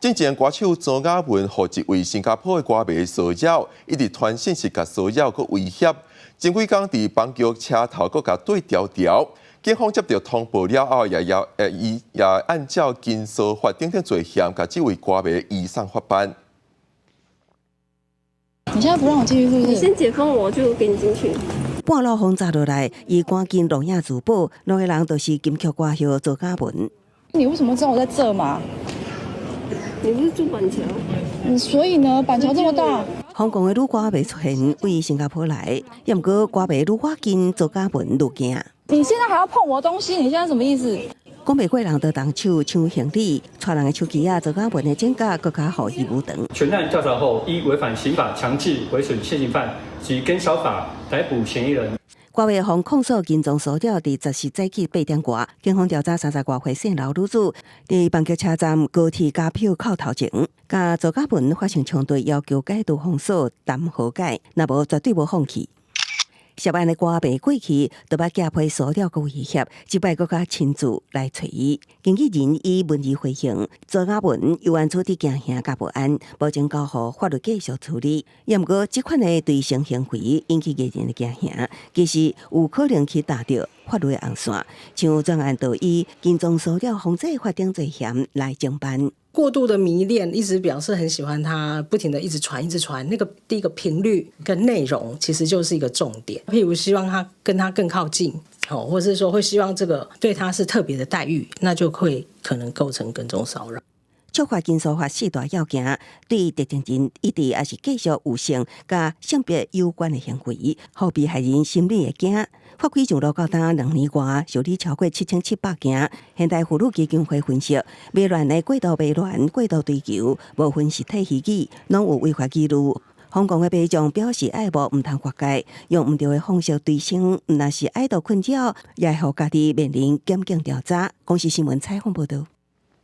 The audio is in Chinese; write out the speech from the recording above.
之前歌手张雅文和一位新加坡的歌迷骚扰，一直传信息甲骚扰佮威胁。前几天伫邦桥车头佮甲对调调，警方接到通报了后，也按照经诉法定的罪嫌，甲这位歌迷移送法办。你现在不让我进去是不是？你先解封，我就给你进去。半路轰炸落来，伊赶紧录影自保，两个人都是金曲歌后周嘉文。你为什么知道我在这嘛？你不是住板桥？所以呢，板桥这么大。香港的女歌迷出现，为新加坡来，也毋过歌迷愈发近周嘉文愈惊。你现在还要碰我的东西？你现在什么意思？讲袂过人就动手抢行李，带人的手机啊，周嘉文的指甲更加互伊无长。全案调查后，依违反刑法强制毁损现行犯及跟小法逮捕嫌疑人。歌迷方控诉金钟骚扰，伫10时早起8点外，警方调查30多岁姓刘女子，伫邦桥车站高铁加票口头前，甲周嘉文发生冲突，要求解除封锁、谈和解，若无绝对无放弃。涉案的歌迷过去都把假批骚扰佮威胁，即摆佮较亲自来找伊。经纪人以文字回应，周嘉文由案处伫行刑甲报案，保证交予法律继续处理。也毋过，即款的对性行为引起艺人的行刑，其实有可能去达到法律的红线。像专案就以金钟骚扰防治法定罪嫌来侦办。过度的迷恋，一直表示很喜欢他，不停的一直传，那个第一个频率跟内容其实就是一个重点。譬如希望他跟他更靠近，或者是说会希望这个对他是特别的待遇，那就会可能构成跟踪骚扰。触发金属法4大要件，对特定人一直也是继续有性甲性别有关的行为，互被害人心理会惊。法规上路到达2年外，受理超过7700件。现代妇女基金会分析，迷恋的过度迷恋、过度追求，无分实体虚拟，拢有违法记录。香港的民众表示爱慕唔通跨界，用唔对的方式对性，若是爱到困扰，也会互家己面临检警调查。公视新闻采访报道。